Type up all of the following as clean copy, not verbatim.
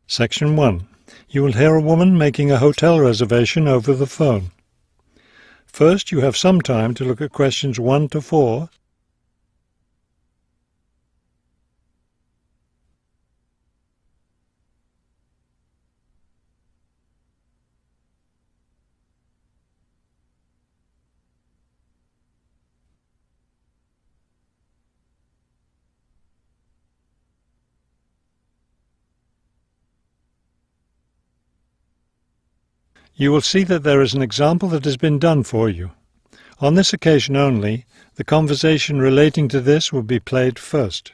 Section 1. You will hear a woman making a hotel reservation over the phone. First, you have some time to look at questions 1 to 4. You will see that there is an example that has been done for you. On this occasion only, the conversation relating to this will be played first.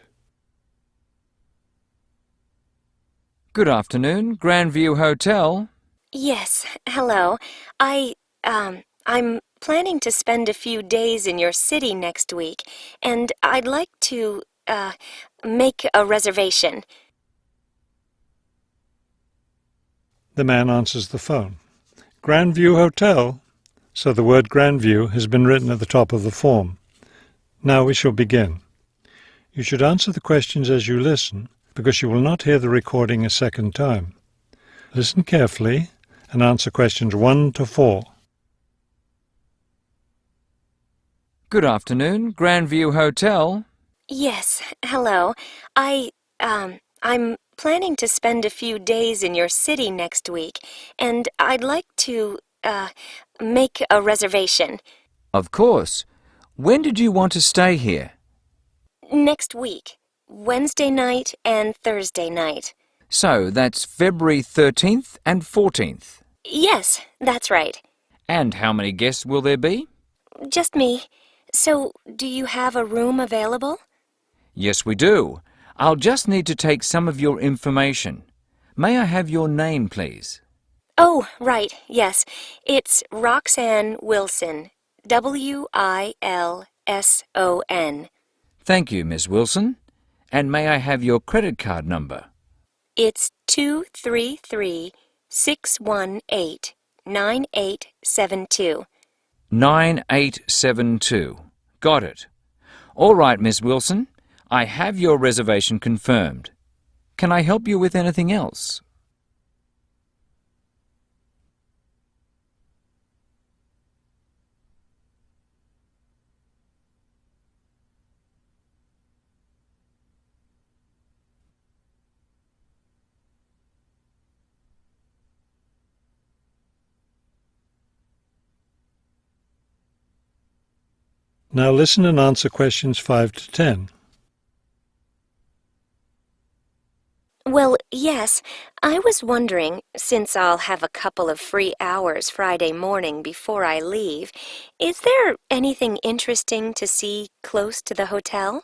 Good afternoon, Grandview Hotel. Yes, hello. I'm planning to spend a few days in your city next week, and I'd like to, make a reservation. The man answers the phone. Grandview Hotel? So the word Grandview has been written at the top of the form. Now we shall begin. You should answer the questions as you listen, because you will not hear the recording a second time. Listen carefully and answer questions 1 to 4. Good afternoon, Grandview Hotel. Yes, hello. I'm planning to spend a few days in your city next week, and I'd like to, make a reservation. Of course. When did you want to stay here? Next week, Wednesday night and Thursday night. So that's February 13th and 14th. Yes, that's right. And how many guests will there be? Just me. So, do you have a room available? Yes, we do. I'll just need to take some of your information. May I have your name, please? Oh, right, yes. It's Roxanne Wilson. Wilson. Thank you, Miss Wilson. And may I have your credit card number? It's 233-618-9872. 9872. Got it. All right, Miss Wilson. I have your reservation confirmed. Can I help you with anything else? Now listen and answer questions 5 to 10. Well, yes, I was wondering, since I'll have a couple of free hours Friday morning before I leave, is there anything interesting to see close to the hotel?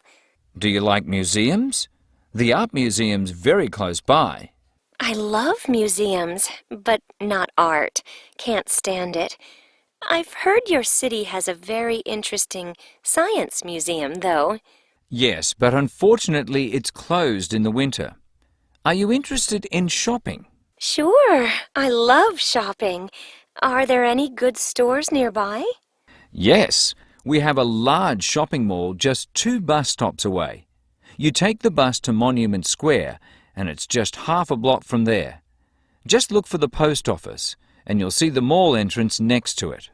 Do you like museums? The art museum's very close by. I love museums, but not art. Can't stand it. I've heard your city has a very interesting science museum, though. Yes, but unfortunately it's closed in the winter. Are you interested in shopping? Sure, I love shopping. Are there any good stores nearby? Yes, we have a large shopping mall just 2 bus stops away. You take the bus to Monument Square and it's just half a block from there. Just look for the post office and you'll see the mall entrance next to it.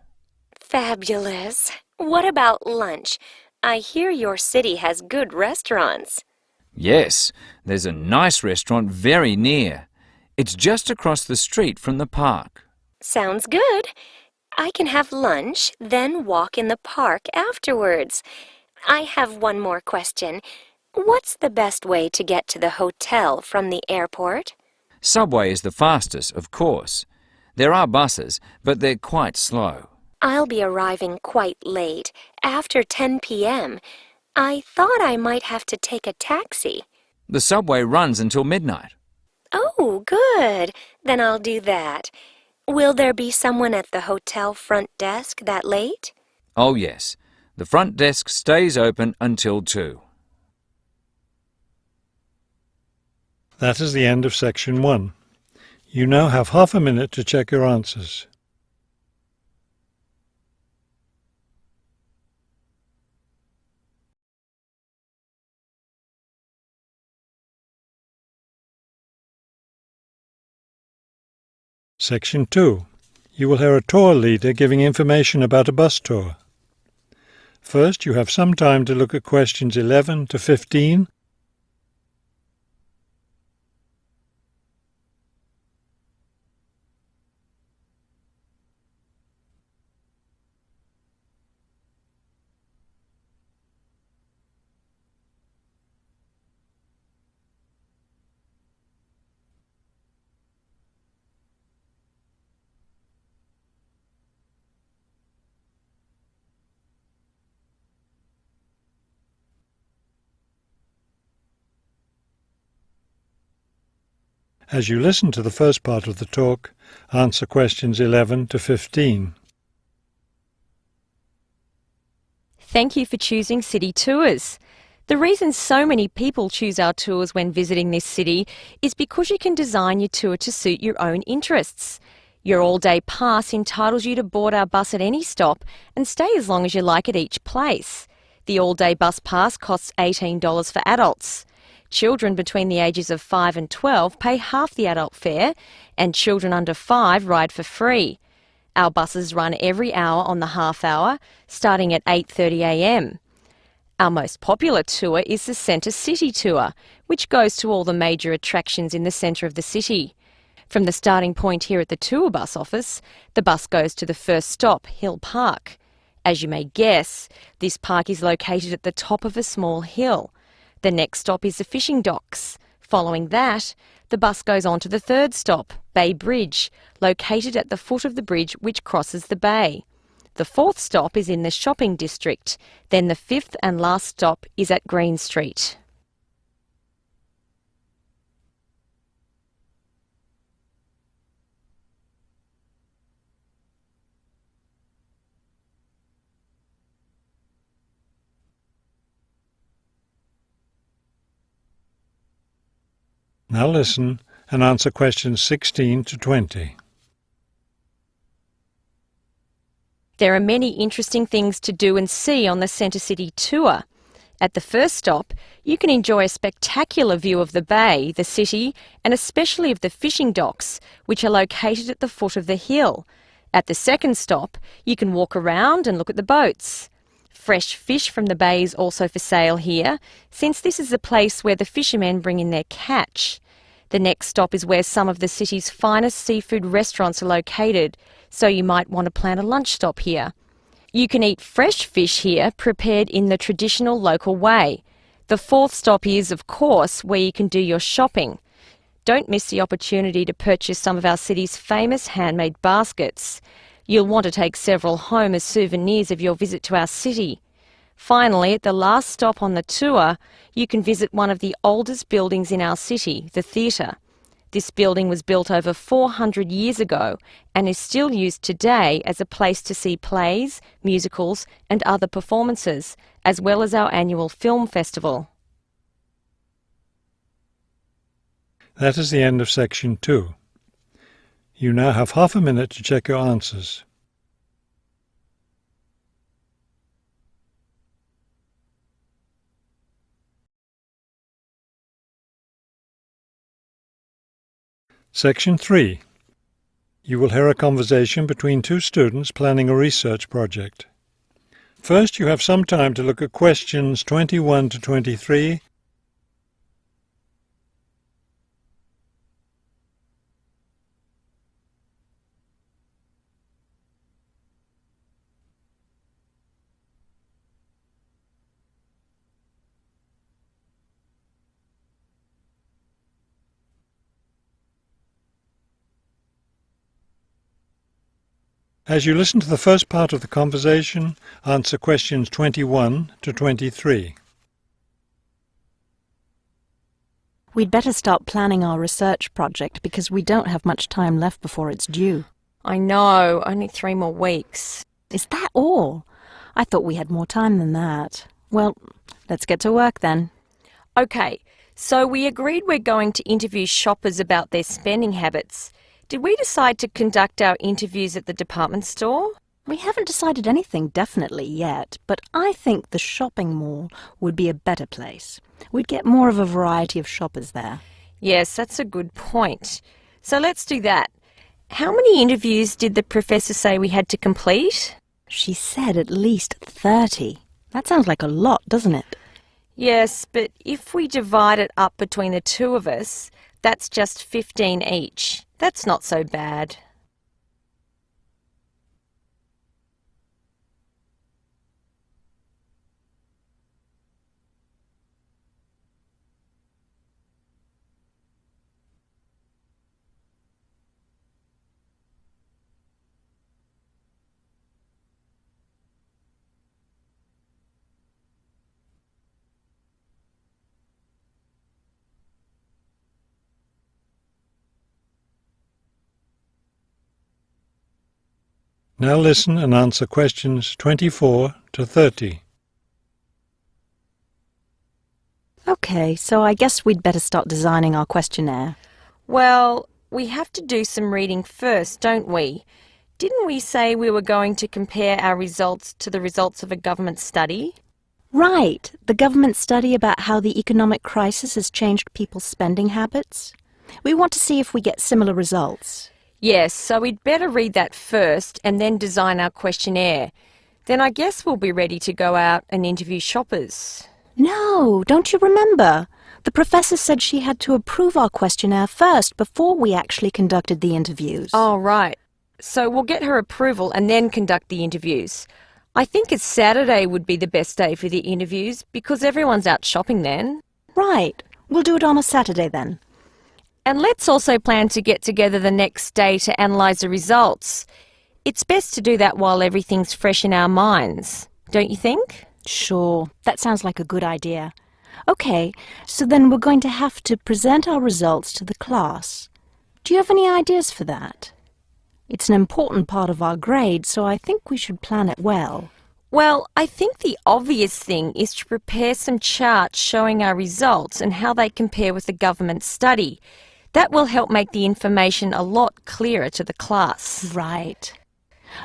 Fabulous. What about lunch? I hear your city has good restaurants. Yes, there's a nice restaurant very near. It's just across the street from the park. Sounds good. I can have lunch, then walk in the park afterwards. I have one more question. What's the best way to get to the hotel from the airport? Subway is the fastest, of course. There are buses, but they're quite slow. I'll be arriving quite late, after 10 p.m. I thought I might have to take a taxi. The subway runs until midnight. Oh, good. Then I'll do that. Will there be someone at the hotel front desk that late? Oh yes, the front desk stays open until 2. That is the end of section 1. You now have half a minute to check your answers. Section 2. You will hear a tour leader giving information about a bus tour. First, you have some time to look at questions 11 to 15. As you listen to the first part of the talk, answer questions 11 to 15. Thank you for choosing City Tours. The reason so many people choose our tours when visiting this city is because you can design your tour to suit your own interests. Your all-day pass entitles you to board our bus at any stop and stay as long as you like at each place. The all-day bus pass costs $18 for adults. Children between the ages of 5 and 12 pay half the adult fare, and children under 5 ride for free. Our buses run every hour on the half hour, starting at 8:30 a.m. Our most popular tour is the Centre City Tour, which goes to all the major attractions in the centre of the city. From the starting point here at the tour bus office, the bus goes to the first stop, Hill Park. As you may guess, this park is located at the top of a small hill. The next stop is the fishing docks. Following that, the bus goes on to the third stop, Bay Bridge, located at the foot of the bridge which crosses the bay. The fourth stop is in the shopping district. Then the fifth and last stop is at Green Street. Now listen and answer questions 16 to 20. There are many interesting things to do and see on the Centre City Tour. At the first stop, you can enjoy a spectacular view of the bay, the city, and especially of the fishing docks, which are located at the foot of the hill. At the second stop, you can walk around and look at the boats. Fresh fish from the bay is also for sale here, since this is the place where the fishermen bring in their catch. The next stop is where some of the city's finest seafood restaurants are located, so you might want to plan a lunch stop here. You can eat fresh fish here, prepared in the traditional local way. The fourth stop is, of course, where you can do your shopping. Don't miss the opportunity to purchase some of our city's famous handmade baskets. You'll want to take several home as souvenirs of your visit to our city. Finally, at the last stop on the tour, you can visit one of the oldest buildings in our city, the theatre. This building was built over 400 years ago and is still used today as a place to see plays, musicals and other performances, as well as our annual film festival. That is the end of section 2. You now have half a minute to check your answers. Section 3. You will hear a conversation between two students planning a research project. First, you have some time to look at questions 21 to 23. As you listen to the first part of the conversation, answer questions 21 to 23. We'd better start planning our research project because we don't have much time left before it's due. I know, only 3 more weeks. Is that all? I thought we had more time than that. Well, let's get to work then. Okay, so we agreed we're going to interview shoppers about their spending habits. Did we decide to conduct our interviews at the department store? We haven't decided anything definitely yet, but I think the shopping mall would be a better place. We'd get more of a variety of shoppers there. Yes, that's a good point. So let's do that. How many interviews did the professor say we had to complete? She said at least 30. That sounds like a lot, doesn't it? Yes, but if we divide it up between the two of us, that's just 15 each. That's not so bad. Now listen and answer questions 24 to 30. Okay, so I guess we'd better start designing our questionnaire. Well, we have to do some reading first, don't we? Didn't we say we were going to compare our results to the results of a government study? Right, the government study about how the economic crisis has changed people's spending habits. We want to see if we get similar results. Yes, so we'd better read that first and then design our questionnaire. Then I guess we'll be ready to go out and interview shoppers. No, don't you remember? The professor said she had to approve our questionnaire first before we actually conducted the interviews. Oh, right. So we'll get her approval and then conduct the interviews. I think a Saturday would be the best day for the interviews because everyone's out shopping then. Right. We'll do it on a Saturday then. And let's also plan to get together the next day to analyse the results. It's best to do that while everything's fresh in our minds, don't you think? Sure, that sounds like a good idea. Okay, so then we're going to have to present our results to the class. Do you have any ideas for that? It's an important part of our grade, so I think we should plan it well. Well, I think the obvious thing is to prepare some charts showing our results and how they compare with the government study. That will help make the information a lot clearer to the class. Right.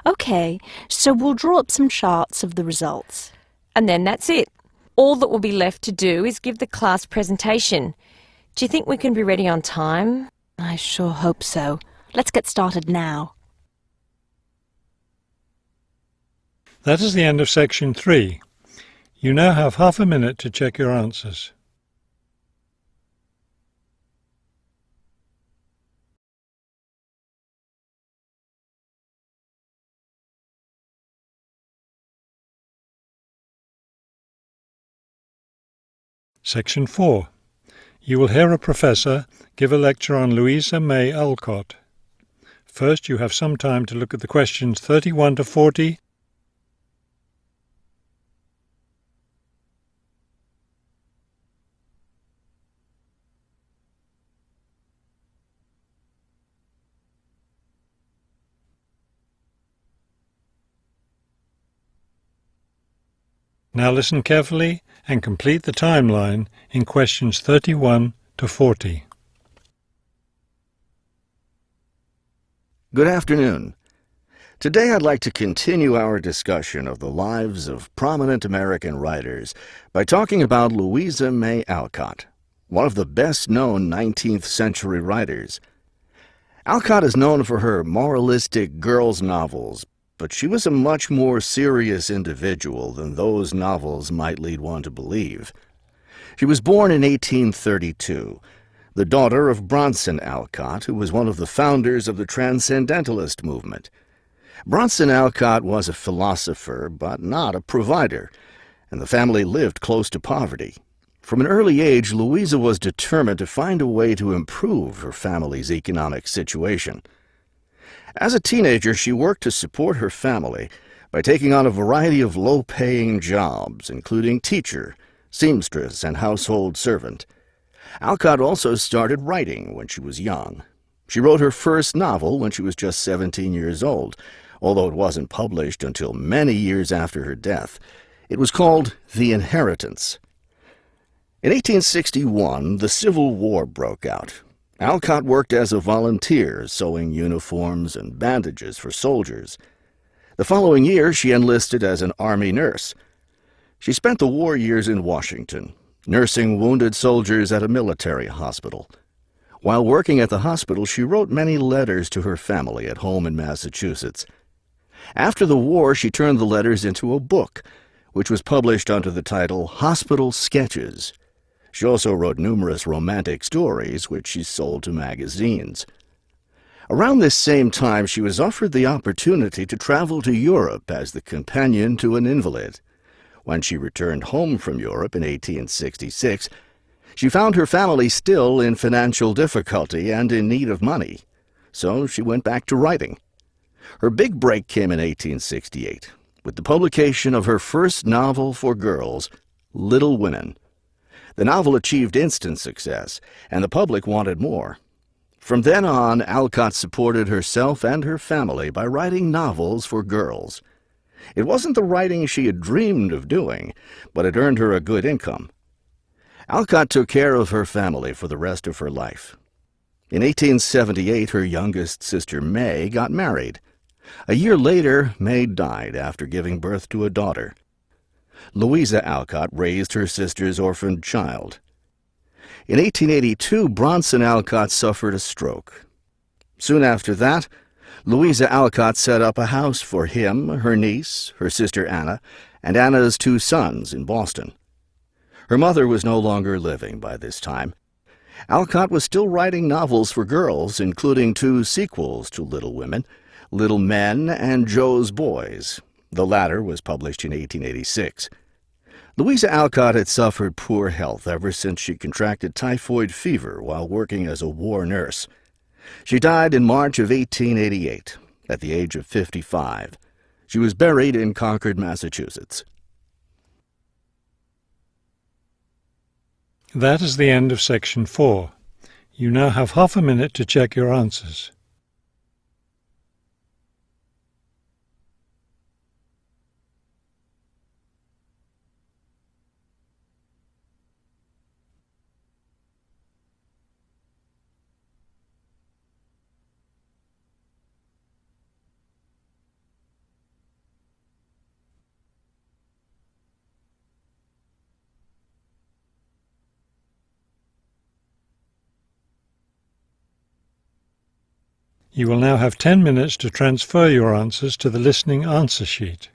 Okay, so we'll draw up some charts of the results. And then that's it. All that will be left to do is give the class presentation. Do you think we can be ready on time? I sure hope so. Let's get started now. That is the end of section 3. You now have half a minute to check your answers. Section 4. You will hear a professor give a lecture on Louisa May Alcott. First, you have some time to look at the questions 31 to 40. Now listen carefully and complete the timeline in questions 31 to 40. Good afternoon. Today I'd like to continue our discussion of the lives of prominent American writers by talking about Louisa May Alcott, one of the best-known 19th century writers. Alcott is known for her moralistic girls' novels, but she was a much more serious individual than those novels might lead one to believe. She was born in 1832, the daughter of Bronson Alcott, who was one of the founders of the Transcendentalist movement. Bronson Alcott was a philosopher, but not a provider, and the family lived close to poverty. From an early age, Louisa was determined to find a way to improve her family's economic situation. As a teenager, she worked to support her family by taking on a variety of low-paying jobs, including teacher, seamstress, and household servant. Alcott also started writing when she was young. She wrote her first novel when she was just 17 years old, although it wasn't published until many years after her death. It was called The Inheritance. In 1861, the Civil War broke out. Alcott worked as a volunteer, sewing uniforms and bandages for soldiers. The following year, she enlisted as an Army nurse. She spent the war years in Washington, nursing wounded soldiers at a military hospital. While working at the hospital, she wrote many letters to her family at home in Massachusetts. After the war, she turned the letters into a book, which was published under the title Hospital Sketches. She also wrote numerous romantic stories, which she sold to magazines. Around this same time, she was offered the opportunity to travel to Europe as the companion to an invalid. When she returned home from Europe in 1866, she found her family still in financial difficulty and in need of money, so she went back to writing. Her big break came in 1868, with the publication of her first novel for girls, Little Women. The novel achieved instant success, and the public wanted more. From then on, Alcott supported herself and her family by writing novels for girls. It wasn't the writing she had dreamed of doing, but it earned her a good income. Alcott took care of her family for the rest of her life. In 1878, her youngest sister May got married. A year later, May died after giving birth to a daughter. Louisa Alcott raised her sister's orphaned child. In 1882, Bronson Alcott suffered a stroke. Soon after that, Louisa Alcott set up a house for him, her niece, her sister Anna, and Anna's 2 sons in Boston. Her mother was no longer living by this time. Alcott was still writing novels for girls, including 2 sequels to Little Women, Little Men and Joe's Boys. The latter was published in 1886. Louisa Alcott had suffered poor health ever since she contracted typhoid fever while working as a war nurse. She died in March of 1888, at the age of 55. She was buried in Concord, Massachusetts. That is the end of section 4. You now have half a minute to check your answers. You will now have 10 minutes to transfer your answers to the listening answer sheet.